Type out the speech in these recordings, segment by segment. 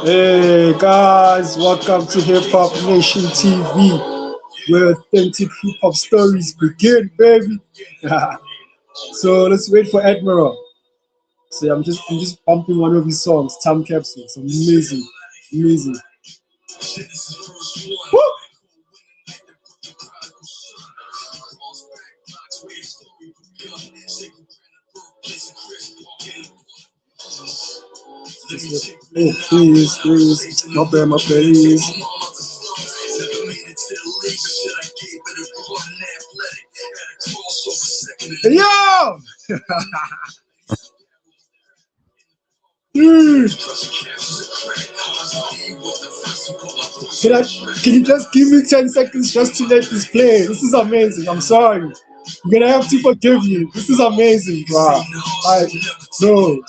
Hey guys, welcome to Hip Hop Nation TV, where authentic hip hop stories begin, baby. So let's wait for Admiral. So I'm just pumping one of his songs, Time Capsule. It's amazing, amazing. Woo! Oh, please, my please. Yo! Mm. Can I? Can you just give me 10 seconds just to let this play? This is amazing. I'm sorry. I'm gonna have to forgive you. This is amazing, bro. Like, no,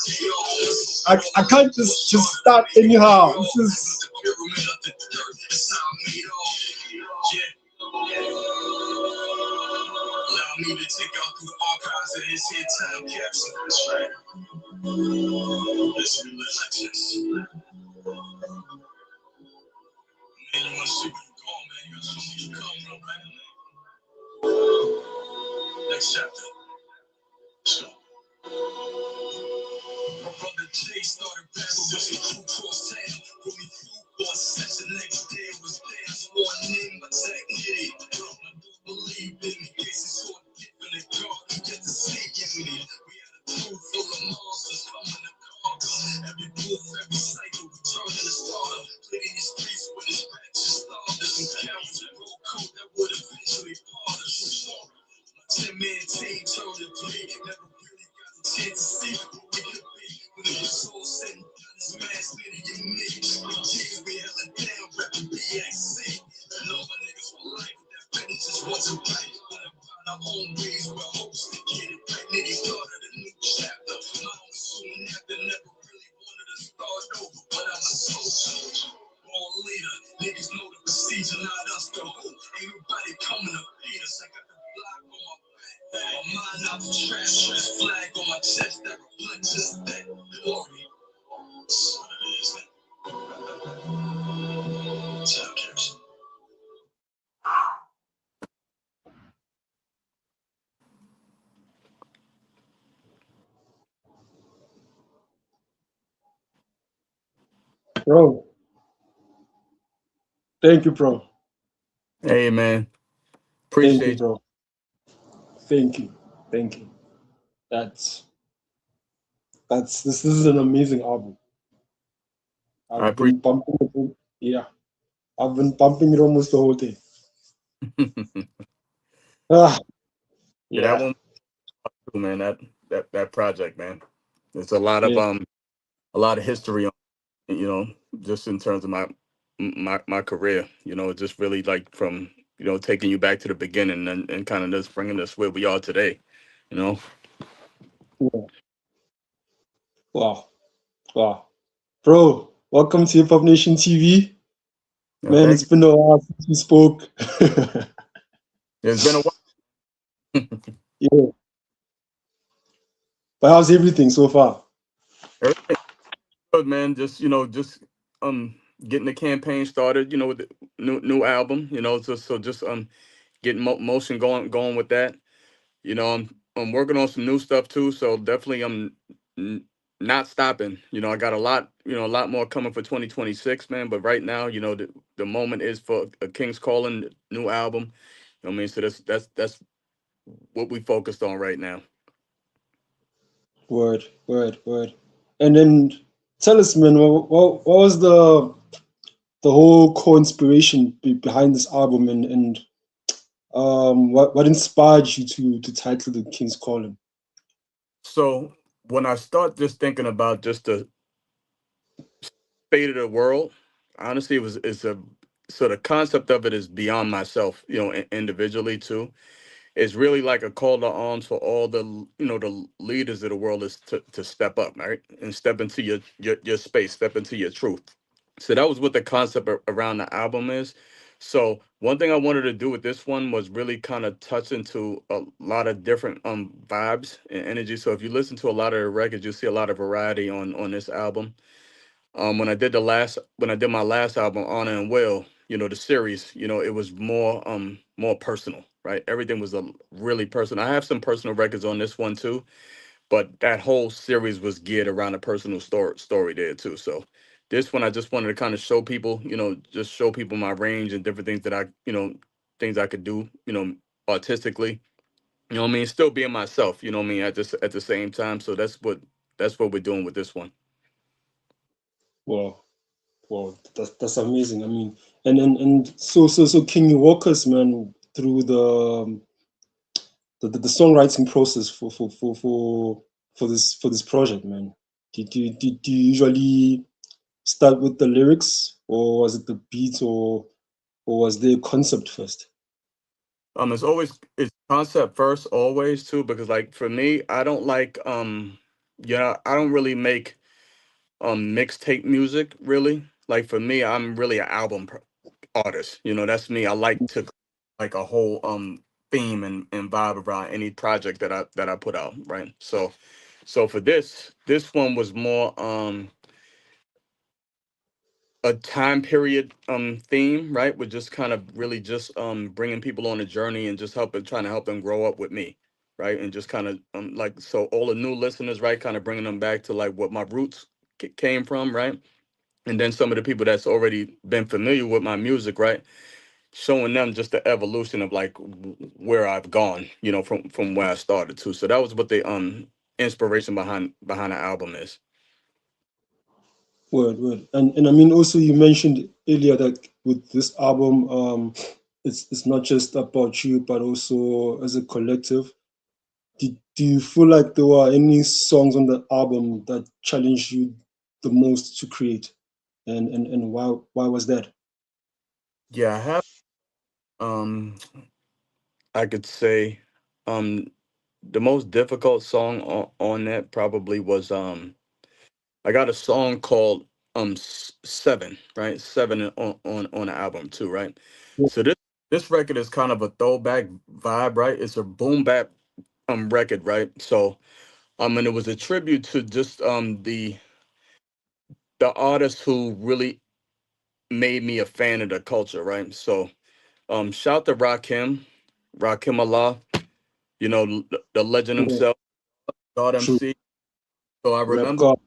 I can't just start anyhow. This is. Bro, thank you, bro. Hey man, Thank you, appreciate bro. Thank you. Thank you. That's this is an amazing album. I I've appreciate been bumping it. Yeah, I've been bumping it almost the whole day. Ah, yeah, that yeah, one too, man. That project, man. There's yeah, a lot of history on just in terms of my career. Just really like from taking you back to the beginning and kind of just bringing us where we are today. You know, yeah. Wow, wow, bro. Welcome to Hip Hop Nation TV. Man, thank it's you. been a while since we spoke. It's been a while. Yeah, but how's everything so far? Everything good, man. Just um getting the campaign started. With the new album. Just getting motion going with that. I'm working on some new stuff too, so definitely I'm not stopping. I got a lot more coming for 2026, man. But right now, the moment is for a King's Calling new album. You know what I mean? So that's what we focused on right now. Word, word, word. And then tell us, man, what was the whole core inspiration behind this album, and what inspired you to title the King's Calling? So when I start just thinking about just the fate of the world, honestly, it's a so the concept of it is beyond myself, individually too. It's really like a call to arms for all the leaders of the world is to step up, right, and step into your space, step into your truth. So that was what the concept around the album is. So one thing I wanted to do with this one was really kind of touch into a lot of different vibes and energy. So if you listen to a lot of the records, you'll see a lot of variety on this album. When I did my last album, Honor and Will, the series, it was more personal, right? Everything was a really personal. I have some personal records on this one too, but that whole series was geared around a personal story there too. So this one I just wanted to kind of show people, just show people my range and different things that things I could do, artistically. You know what I mean? Still being myself, you know what I mean, at the same time. So that's what we're doing with this one. Wow, wow, that's amazing. I mean, and so can you walk us, man, through the songwriting process for this project, man? Did you usually start with the lyrics, or was it the beats, or was there a concept first? It's concept first always too, because like for me, I don't like I don't really make mixtape music really. Like for me, I'm really an artist. That's me. I like to like a whole theme and vibe around any project that I put out, right? So for this one was more a time period theme, right? With just kind of really just bringing people on a journey and just trying to help them grow up with me, right? And just kind of like, so all the new listeners, right, kind of bringing them back to like what my roots came from, right? And then some of the people that's already been familiar with my music, right, showing them just the evolution of like where I've gone, from where I started to. So that was what the inspiration behind the album is. Word. And I mean, also you mentioned earlier that with this album, it's not just about you, but also as a collective. Do you feel like there were any songs on the album that challenged you the most to create, and why was that? Yeah, I have um I could say um the most difficult song on that probably was I got a song called Seven, right? Seven on the album too, right? So this record is kind of a throwback vibe, right? It's a boom bap record, right? So and it was a tribute to just the artist who really made me a fan of the culture, right? So shout to Rakim Allah, the legend Yeah, himself, God true. MC. So I Rap remember, God.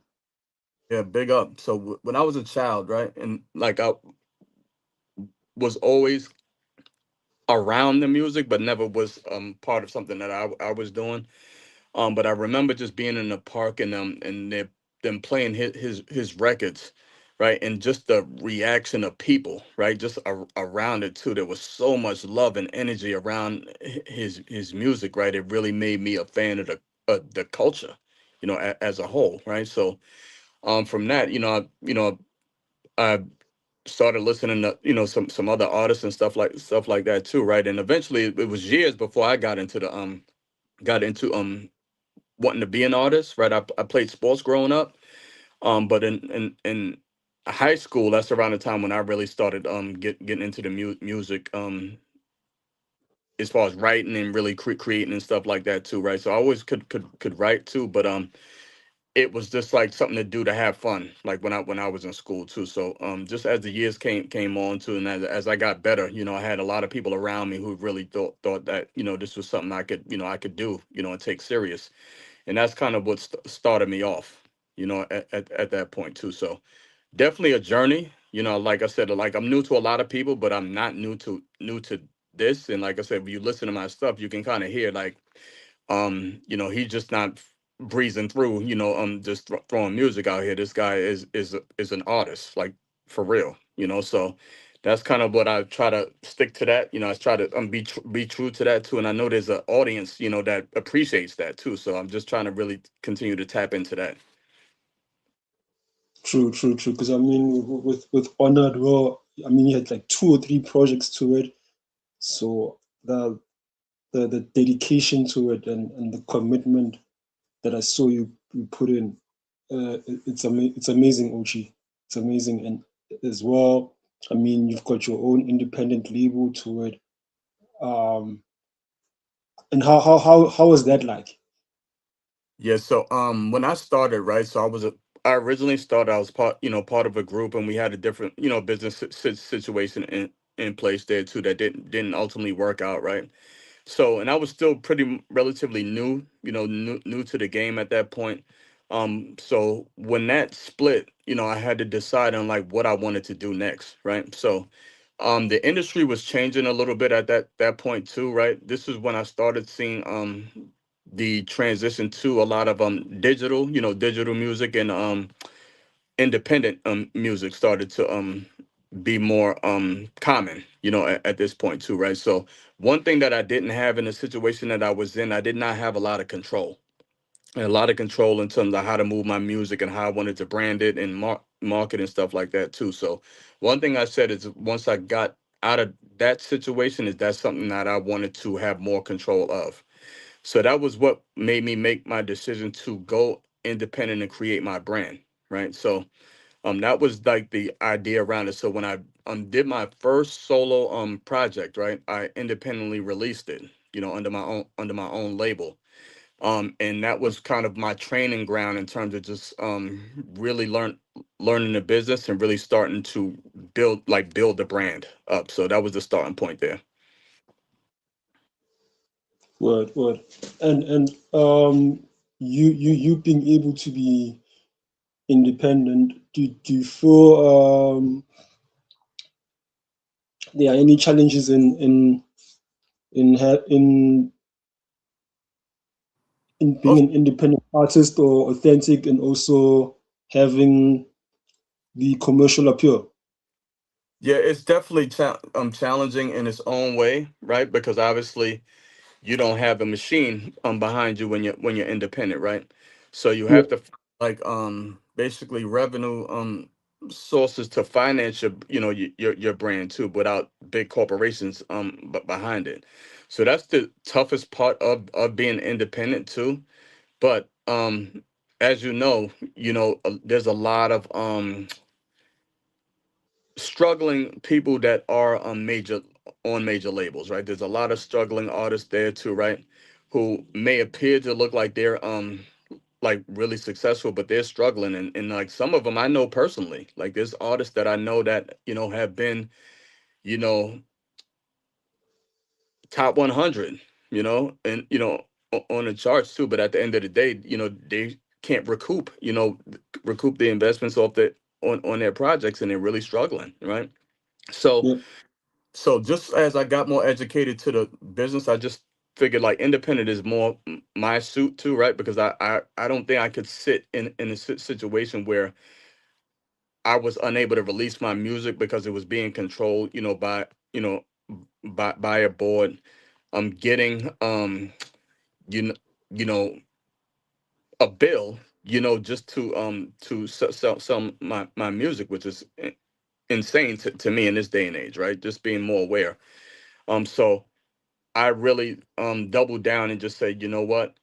yeah, big up. So when I was a child, right, and like I was always around the music, but never was part of something that I was doing. But I remember just being in the park and them playing his records, right, and just the reaction of people, right, just around it too. There was so much love and energy around his music, right. It really made me a fan of the culture, as a whole, right. So from that, I started listening to some other artists and stuff like that too, right. And eventually it was years before I got into wanting to be an artist, right. I played sports growing up, but in high school, that's around the time when I really started getting into the music, as far as writing and really creating and stuff like that too, right. So I always could write too, but it was just like something to do to have fun, like when I was in school too. So just as the years came on too, and as I got better, I had a lot of people around me who really thought that this was something I could do, and take serious. And that's kind of what started me off, at that point too. So definitely a journey. Like I said, like I'm new to a lot of people, but I'm not new to this. And like I said, if you listen to my stuff, you can kind of hear like he's just not breezing through, just throwing music out here. This guy is an artist, like for real, So that's kind of what I try to stick to that. I try to be true to that too. And I know there's an audience, that appreciates that too. So I'm just trying to really continue to tap into that. True. Because I mean, with Honored, well, I mean, you had like two or three projects to it, so the dedication to it, and the commitment that I saw you put in, it's amazing, Ochi. It's amazing, and as well, I mean, you've got your own independent label to it. Um, and how was that like? Yeah. So when I started, right, so I originally started, I was part of a group, and we had a different, business situation in place there too that didn't ultimately work out, right? So, and I was still relatively new, new to the game at that point. So when that split, I had to decide on like what I wanted to do next, right? So, the industry was changing a little bit at that point too, right? This is when I started seeing the transition to a lot of digital, digital music, and independent music started to be more common, at this point too, right? So one thing that I didn't have in the situation that I was in, I did not have a lot of control. And a lot of control in terms of how to move my music and how I wanted to brand it and market and stuff like that too. So one thing I said is once I got out of that situation, is that something that I wanted to have more control of. So that was what made me make my decision to go independent and create my brand, right? So that was like the idea around it. So when I did my first solo project, right, I independently released it, under my own label. And that was kind of my training ground in terms of just really learning the business and really starting to build the brand up. So that was the starting point there. Word. And you being able to be independent, do you feel there are any challenges in being Oh, an independent artist or authentic, and also having the commercial appeal? yeah, it's definitely challenging in its own way, right? Because obviously you don't have a machine behind you when you're independent, right? So you Yeah, have to basically revenue sources to finance your brand too, without big corporations but behind it. So that's the toughest part of being independent too. But as there's a lot of struggling people that are on major labels, right? There's a lot of struggling artists there too, right? Who may appear to look like they're like really successful, but they're struggling, and like some of them I know personally. Like there's artists that I know that have been you know top 100, and on the charts too. But at the end of the day, they can't recoup the investments off the on their projects, and they're really struggling, right? So yeah, So just as I got more educated to the business, I just figured like independent is more my suit too, right? Because I don't think I could sit in a situation where I was unable to release my music because it was being controlled, by a board. I'm getting you know you know a bill, just to sell my music, which is insane to me in this day and age, right? Just being more aware. So I really doubled down and just said, you know what,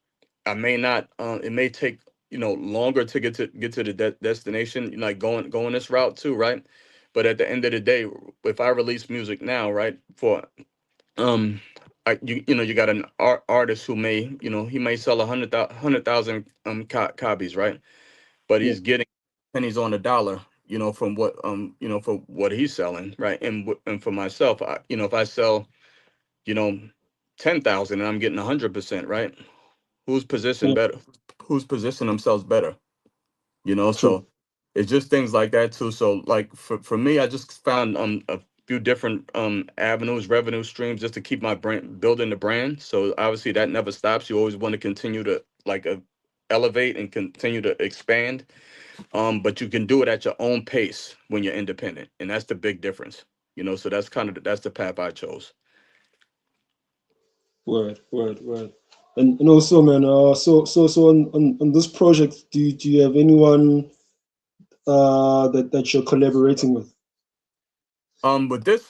I may not. It may take longer to get to the destination, like going this route too, right? But at the end of the day, if I release music now, right, for um, you got an artist who may he may sell 100,000 copies, right? But yeah, he's getting pennies on the dollar, from what for what he's selling, right? And for myself, if I sell you know, 10,000 and I'm getting 100%, right? Who's positioned yeah. better? Who's positioned themselves better? True. So it's just things like that too. So like for me, I just found a few different avenues, revenue streams, just to keep my brand, building the brand. So obviously that never stops. You always want to continue to elevate and continue to expand. But you can do it at your own pace when you're independent, and that's the big difference. So that's kind of that's the path I chose. Word. And also, man, so on this project, do you have anyone that you're collaborating with? But this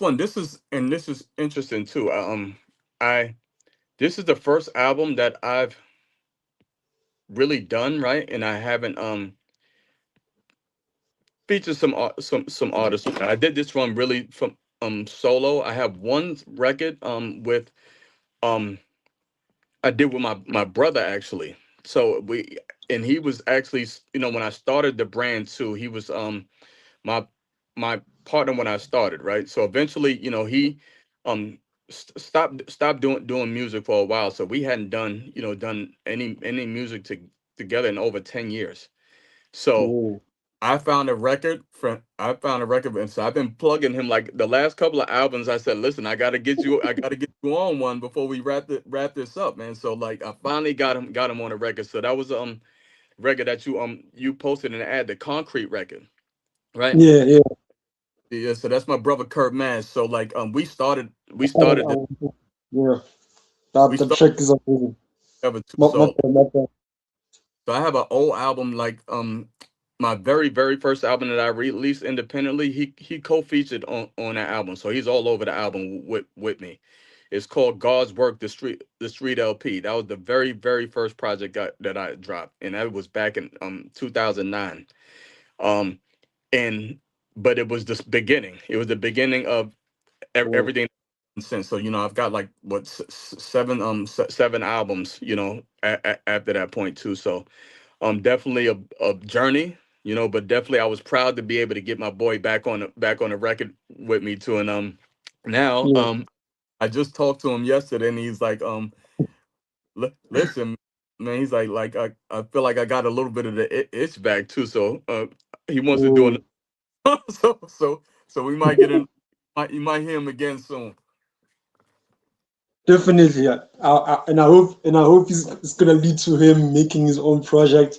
is interesting too. I This is the first album that I've really done, right, and I haven't featured some artists. I did this one really from solo. I have one record with um I did with my brother actually. So and he was actually, when I started the brand too, he was my my partner when I started, right? So eventually, he um stopped doing music for a while. So we hadn't done any music together in over 10 years. So Oh, I found a record, and so I've been plugging him like the last couple of albums. I said, listen, I gotta get you on one before we wrap this up, man. So like I finally got him on a record. So that was record that you posted in the ad, the Concrete record, right? yeah, yeah. Yeah, so that's my brother Kurt Mass. So like we started this, Oh, yeah. That we the started track is amazing. together too. My So bad, my bad. I have an old album, like my very first album that I released independently. He co-featured on that album, so he's all over the album with me. It's called God's Work, the Street LP. That was the very first project that I dropped, and that was back in 2009. Um, and but it was the beginning. It was the beginning of Oh, everything since. So I've got like what seven albums. After that point too. So definitely a journey. But definitely I was proud to be able to get my boy back on the record with me too. And now yeah. I just talked to him yesterday, and he's like, listen, man, he's I feel like I got a little bit of the itch back too. So he wants to do Oh, an so we might get in. You might hear him again soon. definitely. Yeah. And I hope it's gonna lead to him making his own project,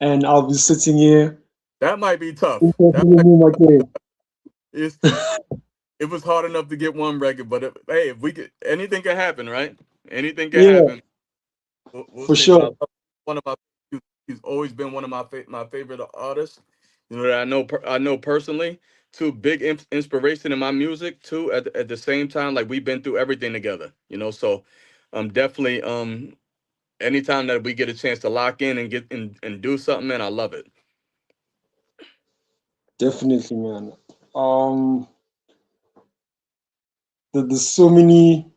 and I'll be sitting here That might be tough. That interviewing him again. is it was hard enough to get one record, but hey, if we could, anything can happen, right? Anything can Yeah, happen. We'll for see. But I sure. love one of my. He's always been one of my favorite artists. That I know personally. Too big inspiration in my music too. At the same time, like we've been through everything together. So definitely anytime that we get a chance to lock in and get and do something, man, I love it. Definitely, man. Um, there's so many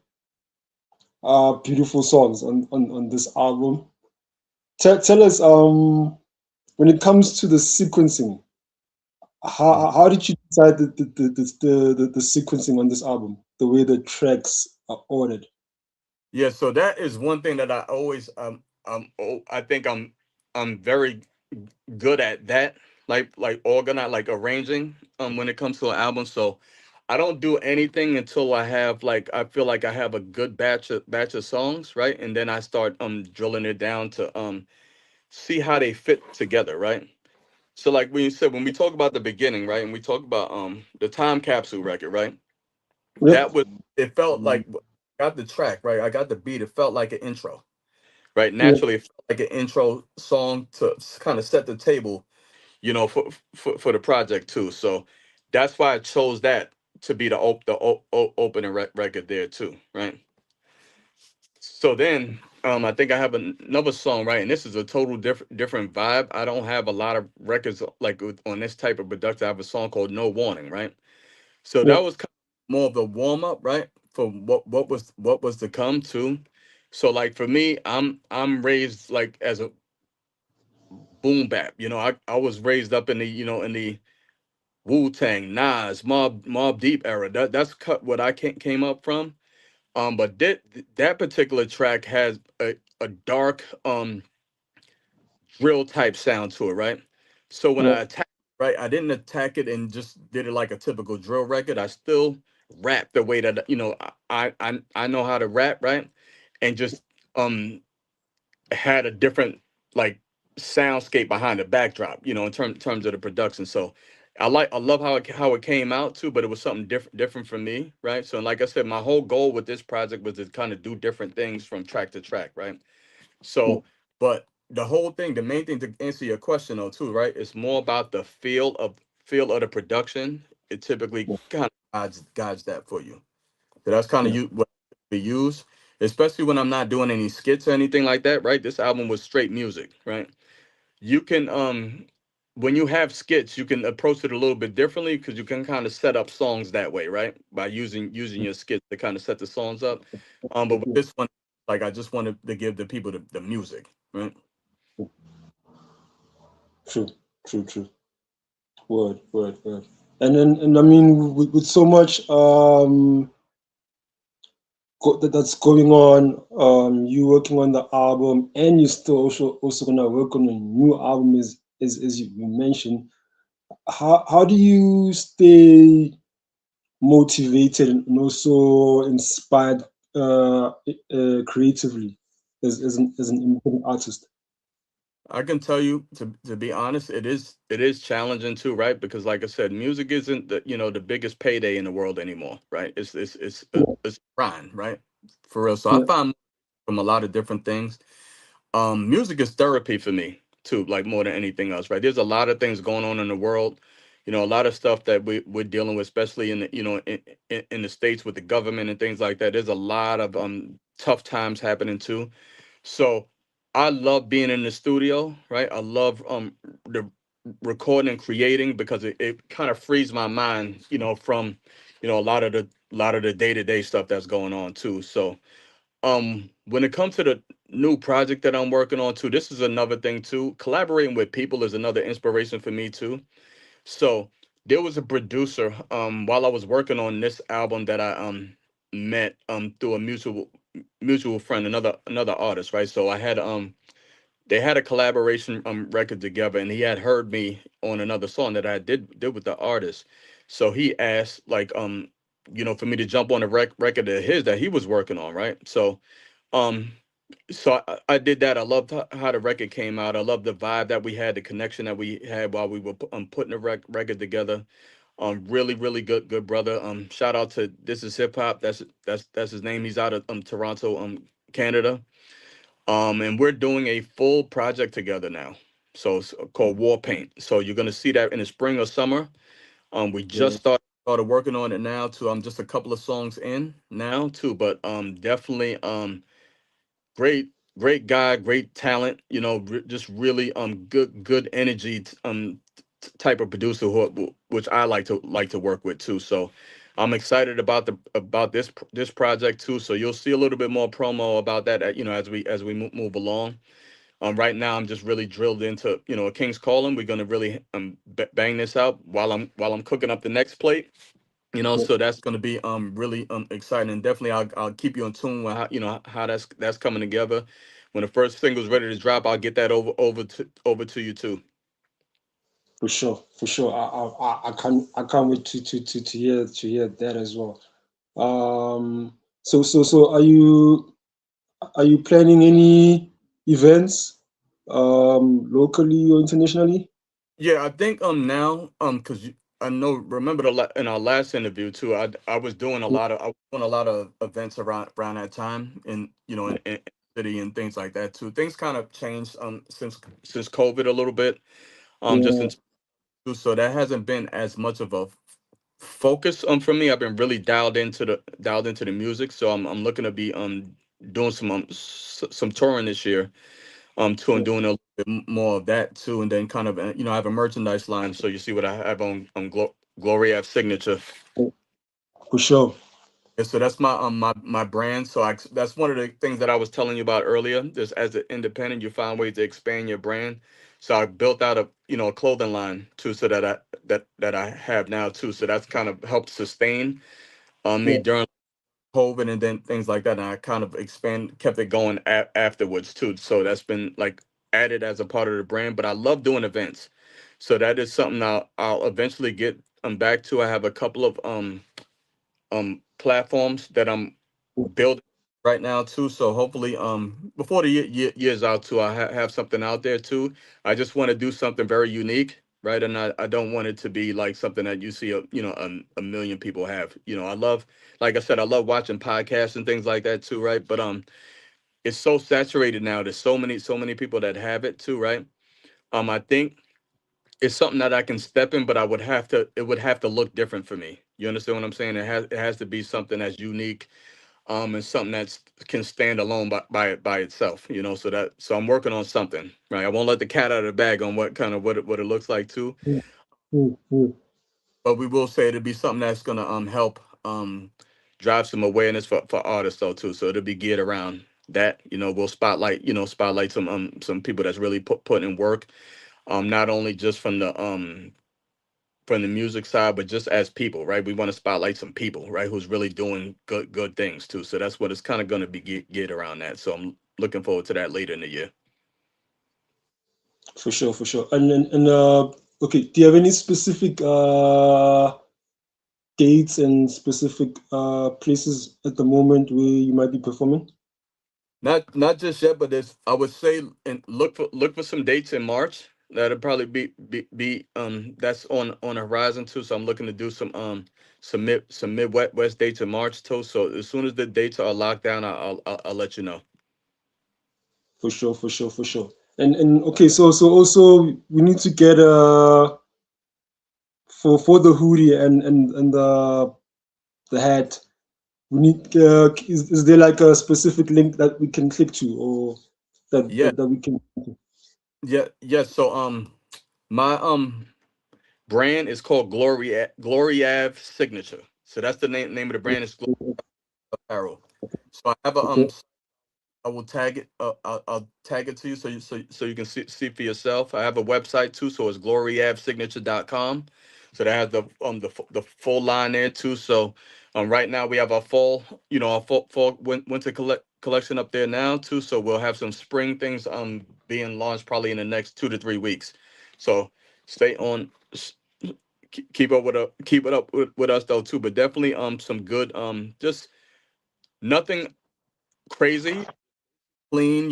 beautiful songs on this album. Tell us, when it comes to the sequencing, Mhm. how did you decide the sequencing on this album, the way the tracks are ordered? Yeah, so that is one thing that I always I think I'm very good at that, like organize, like arranging when it comes to an album. So I don't do anything until I feel like I have a good batch of songs, right? And then I start drilling it down to see how they fit together, right? So like when we talk about the beginning, right? And we talk about the Time Capsule record, right? Yep, That was it felt like I got the track, right? I got the beat. It felt like an intro, right? yep, Naturally, it felt like an intro song to kind of set the table, for the project too. So that's why I chose that to be the opening record there too, right? So then I think I have another song, right? And this is a total different vibe. I don't have a lot of records like on this type of production. I have a song called No Warning, right? So that yep, was kind of more of the warm up, right? For what was to come too. So like for me, I'm raised like as a boom bap. I was raised up in the Wu Tang, Nas, Mob Deep era. That's what I came up from. But that particular track has a dark drill type sound to it, right? So when I yep, attacked, right, I didn't attack it and just did it like a typical drill record. I still rap the way that I know how to rap, right? And just um had a different like soundscape behind the backdrop, in terms of the production. So I love how it came out too, but it was something different for me, right? So like I said, my whole goal with this project was to kind of do different things from track to track, right? yep, So, but the whole thing, the main thing to answer your question though, too, right? It's more about the feel of the production. It typically yep, kind of guides that for you. So that's kind of yep, what we use, especially when I'm not doing any skits or anything like that, right? This album was straight music, right? You can when you have skits, you can approach it a little bit differently because you can kind of set up songs that way, right? By using your skits to kind of set the songs up. But with yep. this one, like I just wanted to give the people the music, right? True, true, true. Word, word, word. And I mean, with so much that's going on, you working on the album, and you still also gonna work on a new album, as you mentioned. How do you stay motivated and also inspired creatively as an independent artist? I can tell you, to be honest, it is challenging too, right? Because like I said, music isn't the biggest payday in the world anymore, right? Yeah, It's a grind, right? For real. So I yeah, find from a lot of different things. Music is therapy for me too, like more than anything else, right? There's a lot of things going on in the world, a lot of stuff that we're dealing with, especially in the in the states with the government and things like that. There's a lot of tough times happening too. So I love being in the studio, right? I love the recording and creating because it kind of frees my mind, from a lot of the day-to-day stuff that's going on too. So when it comes to the new project that I'm working on too, this is another thing too. Collaborating with people is another inspiration for me too. So there was a producer while I was working on this album that I met through a mutual friend, another artist, right? So I had they had a collaboration record together, and he had heard me on another song that I did with the artist. So he asked like for me to jump on a record of his that he was working on, right? Um so I did that. I loved how the record came out. I loved the vibe that we had, the connection that we had while we were putting the record together. Really, really good brother. Shout out to This Is Hip Hop. That's his name. He's out of Toronto, Canada. And we're doing a full project together now. So it's called War Paint. So you're gonna see that in the spring or summer. We just yeah, started working on it now too. I'm just a couple of songs in now too, but definitely great great guy, great talent, just really good energy type of producer which I like to work with too. So I'm excited about this project too. So you'll see a little bit more promo about that as we move along. Right now I'm just really drilled into a King's Calling. We're going to really bang this out while I'm cooking up the next plate. yeah, So that's going to be really exciting, and definitely I'll keep you in tune with how that's coming together. When the first single's ready to drop, I'll get that over to you too. for sure, for sure. I can't wait to hear that as well. So are you planning any events, locally or internationally? Yeah, I think now because I know, remember in our last interview too, I was doing a lot of events around that time, and in the city and things like that too. Things kind of changed since COVID a little bit, just Yeah, in so that hasn't been as much of a focus for me. I've been really dialed into the music, so I'm looking to be doing some touring this year too, and yeah, doing a little bit more of that too, and then kind of I have a merchandise line, so you see what I have on Gloria signature. yeah, for sure. And so that's my brand. So that's one of the things that I was telling you about earlier. Just as an independent, you find ways to expand your brand. So I built out a clothing line too, so that I have now too. So that's kind of helped sustain me Yeah, during COVID and then things like that. And I kind of kept it going afterwards too. So that's been like added as a part of the brand. But I love doing events. So that is something I'll eventually get back to. I have a couple of platforms that I'm building right now too. So hopefully before the year's out too, I have something out there too. I just want to do something very unique. Right, and I don't want it to be like something that you see a million people have. I love, like I said, I love watching podcasts and things like that too, right? But it's so saturated now. There's so many people that have it too, right? I think it's something that I can step in, but it would have to look different for me. You understand what I'm saying? It has to be something that's unique, and something that can stand alone by itself. So I'm working on something, right? I won't let the cat out of the bag on what it looks like too, yeah, yeah, yeah, but we will say it'll be something that's gonna help drive some awareness for artists though too. So it'll be geared around that. We'll spotlight some people that's really putting in work. not only just from the music side, but just as people, right? We want to spotlight some people, right, who's really doing good things too. So that's what it's kind of going to be get around that. So I'm looking forward to that later in the year. For sure, for sure. And okay, do you have any specific dates and specific places at the moment where you might be performing? Not just yet, but there's, I would say, and look for some dates in March. That'll probably be that's on the horizon too. So I'm looking to do some Midwest dates in March too. So as soon as the dates are locked down, I'll let you know. For sure, for sure, for sure. And okay, so also we need to get for the hoodie and the hat. We need is there like a specific link that we can click to or Yeah, that we can yeah. So my brand is called Glory Ave Signature. So that's the name of the brand is Glory Apparel. So I have a okay, I will tag it. I'll tag it to you so you can see for yourself. I have a website too, so it's gloryavsignature.com. So that has the full line there too. So right now we have our fall, our winter collection up there now too. So we'll have some spring things being launched probably in the next 2 to 3 weeks. So stay on. Keep it up with us though too. But definitely some good just nothing crazy, clean,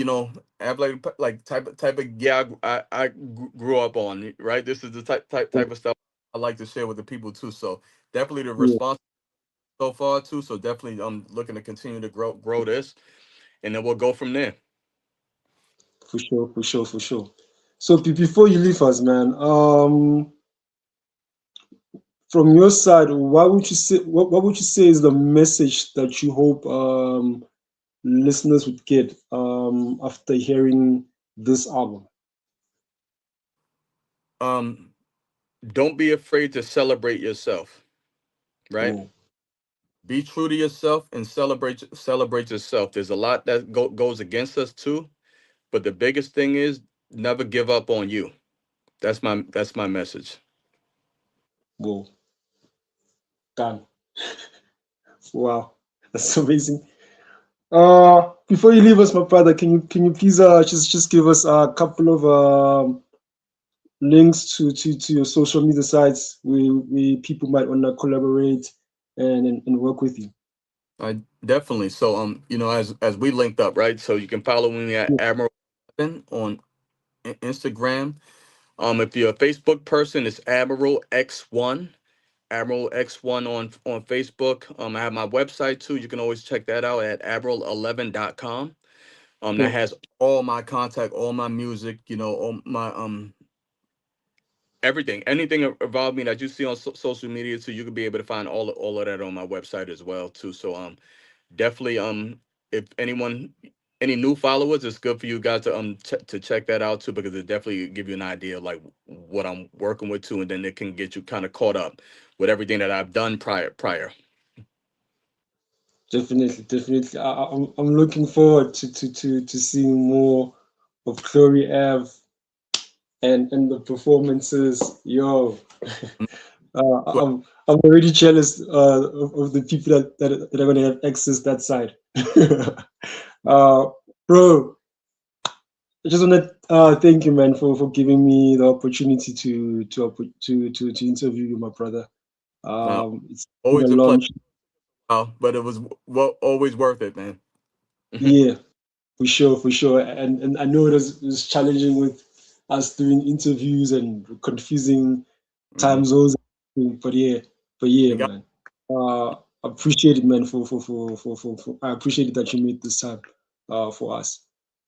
have like type of yeah I grew up on, right? This is the type of stuff I like to share with the people too. So definitely the yeah, response so far too. So definitely I'm looking to continue to grow this, and then we'll go from there. for sure, for sure, for sure. So before you leave us, man, from your side, what would you say is the message that you hope listeners would get after hearing this album? Um, don't be afraid to celebrate yourself, right? Whoa, Be true to yourself and celebrate yourself. There's a lot that goes against us too, but the biggest thing is never give up on you. That's my message. whoa, done. Wow, that's amazing. Before you leave us, my brother, can you please just give us a couple of links to your social media sites where people might want to collaborate and work with you? I definitely. So as we linked up, right? So you can follow me at Yeah, Admiral on Instagram. If you're a Facebook person, it's Admiral X1. Admiral X1 on Facebook. I have my website too. You can always check that out at admiral11.com. That okay, has all my contact, all my music, all my everything, anything involving me that you see on social media too. You could be able to find all of that on my website as well too. So definitely if any new followers, it's good for you guys to to check that out too, because it definitely give you an idea of like what I'm working with too, and then it can get you kind of caught up with everything that I've done prior. definitely, definitely. I'm looking forward to seeing more of Chloe Ave and the performances. Yo, I'm already jealous of the people that are gonna have access that side. uh, bro, I just want to thank you, man, for giving me the opportunity to interview you, my brother. uh, It's been a Always a pleasure, long, but it was always worth it, man. yeah, for sure, for sure. And I know it was challenging with us doing interviews and confusing time Hmm. zones, but yeah, We got man. I appreciate it, man. For I appreciate it that you made this time for us.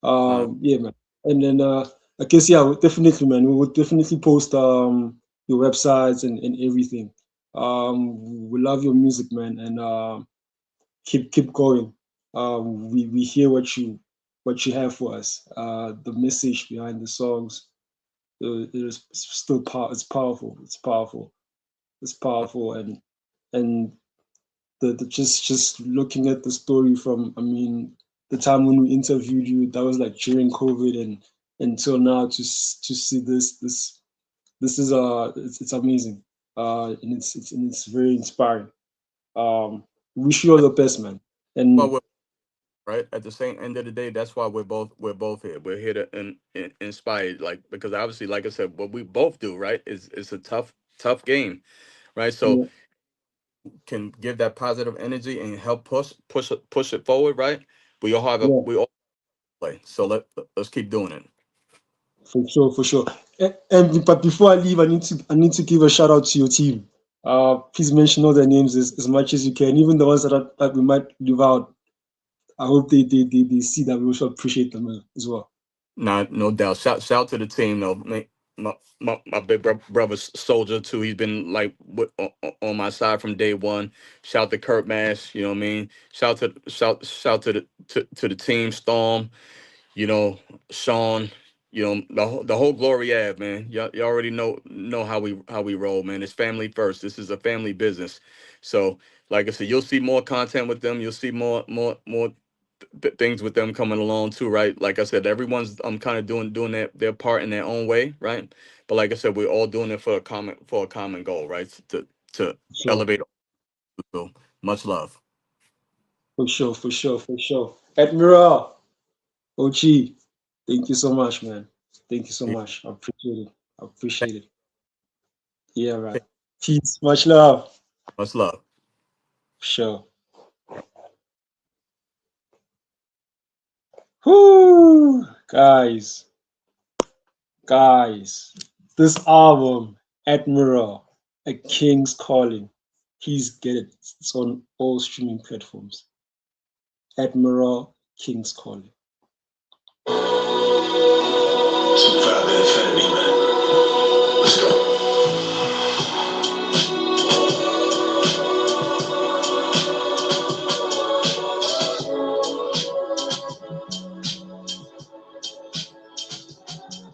uh, Yeah, man. And then I guess yeah, definitely, man. We will definitely post your websites and everything. We love your music, man, and keep going. We hear what you have for us. The message behind the songs it is still it's powerful. It's powerful. It's powerful, and the just looking at the story from, I mean, the time when we interviewed you, that was like during COVID, and until now to see this is it's amazing. And it's very inspiring. Wish you all the best, man. Well, And right at the same end of the day, that's why we're both here. We're here to inspire, like, because obviously, like I said, what we both do, right, is it's a tough game, right? So yeah, can give that positive energy and help push it forward, right? yeah, We all play, so let's keep doing it. for sure, for sure. And but before I leave, I need to give a shout out to your team. Please mention all their names as much as you can, even the ones that we might leave out. I hope they see that we also appreciate them as well. Not no doubt. Shout to the team though. My big brother Soldier too. He's been like on my side from day one. Shout to Kurt Mash. You know what I mean. Shout to the team Storm. You know, Sean. You know, the whole Glory Ave, man. You already know how we roll, man. It's family first. This is a family business. So, like I said, you'll see more content with them. You'll see more things with them coming along too, right? Like I said, everyone's kind of doing their part in their own way, right? But like I said, we're all doing it for a common goal, right? To Sure, elevate. So much love. for sure, for sure, for sure. Admiral, Ochi, thank you so much, man. Thank you so Yeah, much. I appreciate it. I appreciate it. Yeah, right. Peace. Much love. much love. Sure. Whoo, guys, this album, Admiral, A King's Calling. Please get it. It's on all streaming platforms. Admiral, King's Calling. Some family man.